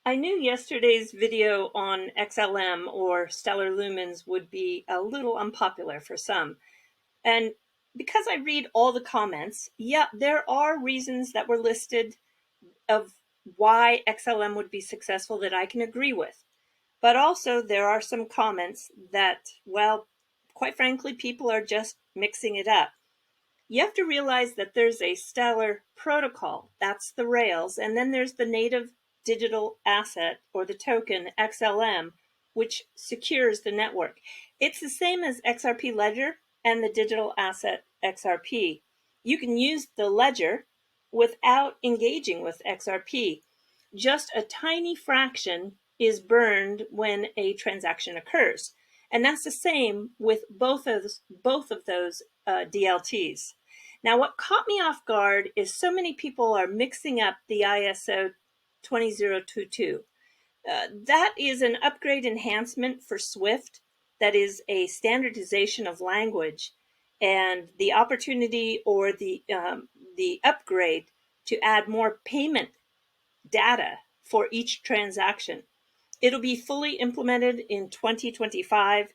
I knew yesterday's video on XLM or stellar lumens would be a little unpopular for some. And because I read all the comments, yeah, there are reasons that were listed of why XLM would be successful that I can agree with. But also there are some comments that, well, quite frankly, people are just mixing it up. You have to realize that there's a stellar protocol, that's the rails, and then there's the native digital asset or the token XLM, which secures the network. It's the same as XRP Ledger and the digital asset XRP. You can use the ledger without engaging with XRP. Just a tiny fraction is burned when a transaction occurs. And that's the same with both of those DLTs. Now, what caught me off guard is so many people are mixing up the ISO 20022. That is an upgrade enhancement for Swift. That is a standardization of language, and the opportunity or the upgrade to add more payment data for each transaction. It'll be fully implemented in 2025,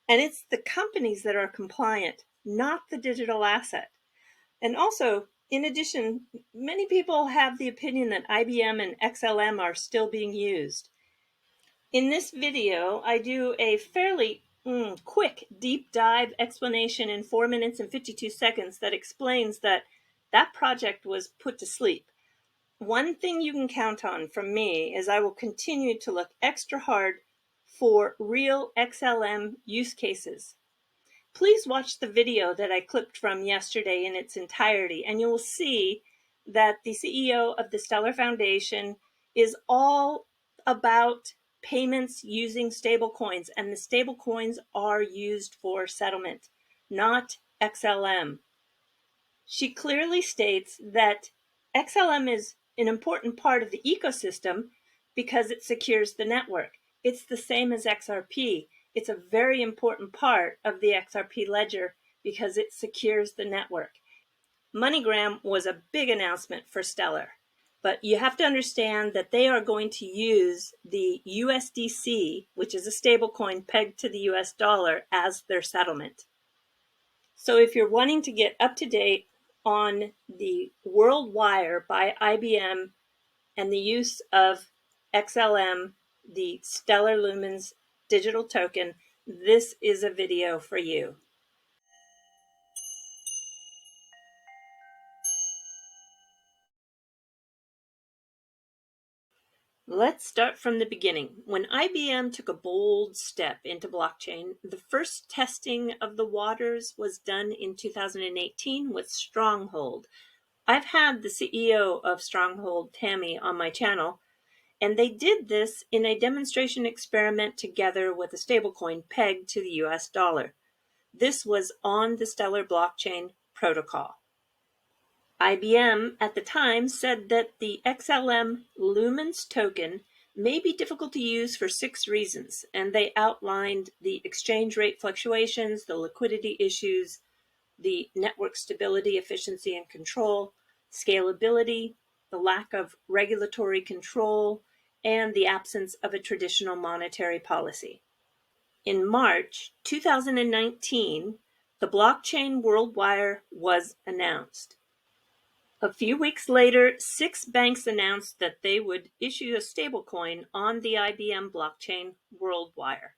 and it's the companies that are compliant, not the digital asset. And also, in addition, many people have the opinion that IBM and XLM are still being used. In this video, I do a fairly quick deep dive explanation in 4 minutes and 52 seconds that explains that that project was put to sleep. One thing you can count on from me is I will continue to look extra hard for real XLM use cases. Please watch the video that I clipped from yesterday in its entirety, and you will see that the CEO of the Stellar Foundation is all about payments using stablecoins, and the stablecoins are used for settlement, not XLM. She clearly states that XLM is an important part of the ecosystem because it secures the network. It's the same as XRP. It's a very important part of the XRP ledger because it secures the network. MoneyGram was a big announcement for Stellar, but you have to understand that they are going to use the USDC, which is a stablecoin pegged to the US dollar, as their settlement. So if you're wanting to get up to date on the World Wire by IBM and the use of XLM, the Stellar Lumens digital token, this is a video for you. Let's start from the beginning. When IBM took a bold step into blockchain, the first testing of the waters was done in 2018 with Stronghold. I've had the CEO of Stronghold, Tammy, on my channel, and they did this in a demonstration experiment together with a stablecoin pegged to the US dollar. This was on the Stellar blockchain protocol. IBM at the time said that the XLM Lumens token may be difficult to use for 6 reasons, and they outlined the exchange rate fluctuations, the liquidity issues, the network stability, efficiency, and control, scalability, the lack of regulatory control, and the absence of a traditional monetary policy. In March 2019, the blockchain World Wire was announced. A few weeks later, 6 banks announced that they would issue a stablecoin on the IBM blockchain World Wire.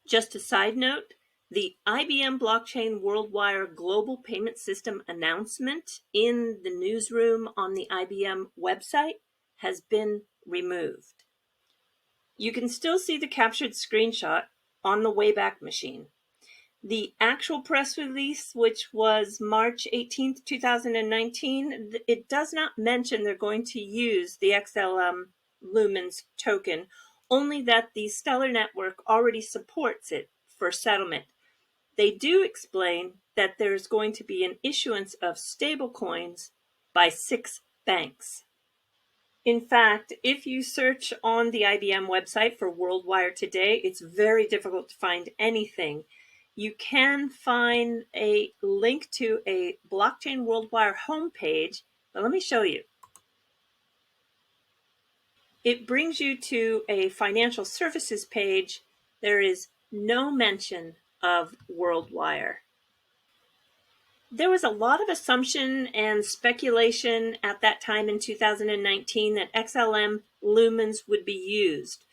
Just a side note, the IBM blockchain World Wire global payment system announcement in the newsroom on the IBM website has been removed. You can still see the captured screenshot on the Wayback Machine. The actual press release, which was March 18th, 2019, it does not mention they're going to use the XLM Lumens token, only that the Stellar network already supports it for settlement. They do explain that there's going to be an issuance of stablecoins by 6 banks. In fact, if you search on the IBM website for WorldWire today, it's very difficult to find anything. You can find a link to a blockchain WorldWire homepage, but let me show you. it brings you to a financial services page. There is no mention of WorldWire. There was a lot of assumption and speculation at that time in 2019 that XLM lumens would be used.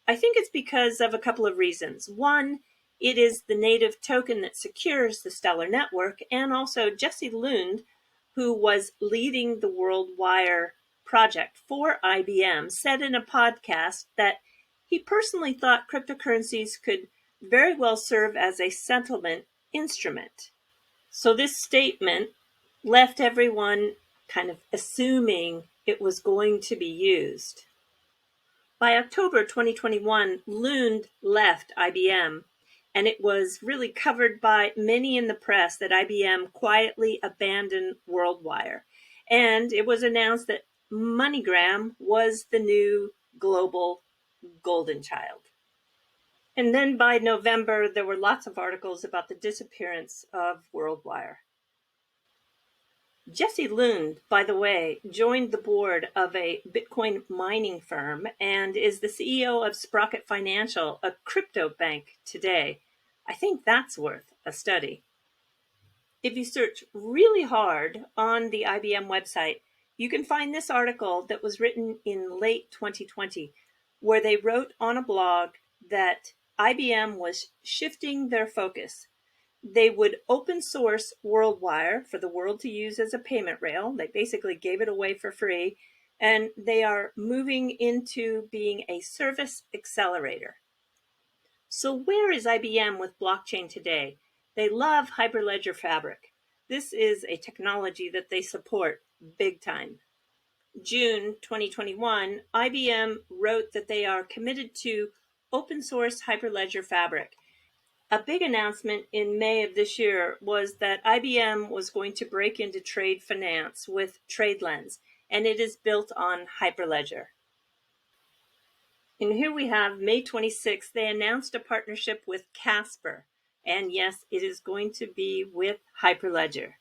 I think it's because of a couple of reasons. One, it is the native token that secures the Stellar network, and also Jesse Lund, who was leading the WorldWire project for IBM, said in a podcast that he personally thought cryptocurrencies could very well serve as a settlement instrument. So this statement left everyone kind of assuming it was going to be used. By October 2021, Lund left IBM, and it was really covered by many in the press that IBM quietly abandoned WorldWire. And it was announced that MoneyGram was the new global golden child. And then by November, there were lots of articles about the disappearance of WorldWire. Jesse Lund, by the way, joined the board of a Bitcoin mining firm and is the CEO of Sprocket Financial, a crypto bank today. I think that's worth a study. If you search really hard on the IBM website, you can find this article that was written in late 2020, where they wrote on a blog that IBM was shifting their focus. They would open source WorldWire for the world to use as a payment rail. They basically gave it away for free. And they are moving into being a service accelerator. So where is IBM with blockchain today? They love Hyperledger Fabric. This is a technology that they support big time. June 2021, IBM wrote that they are committed to open source Hyperledger Fabric. A big announcement in May of this year was that IBM was going to break into trade finance with TradeLens, and it is built on Hyperledger. And here we have May 26th, they announced a partnership with Casper. And yes, it is going to be with Hyperledger.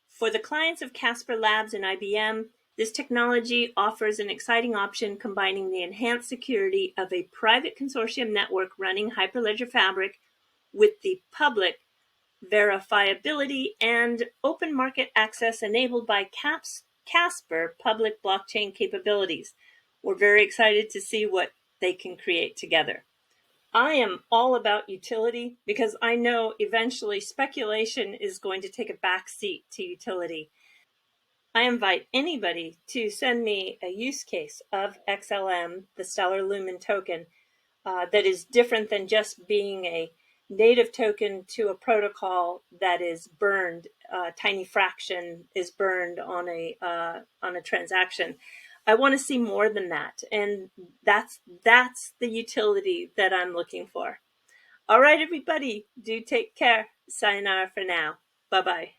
For the clients of Casper Labs and IBM, this technology offers an exciting option combining the enhanced security of a private consortium network running Hyperledger Fabric with the public verifiability and open market access enabled by Casper public blockchain capabilities. We're very excited to see what they can create together. I am all about utility because I know eventually speculation is going to take a back seat to utility. I invite anybody to send me a use case of XLM, the Stellar Lumen token, that is different than just being a native token to a protocol that is burned. A tiny fraction is burned on a transaction. I want to see more than that, and that's the utility that I'm looking for. All right, everybody, do take care. Sayonara for now. Bye-bye.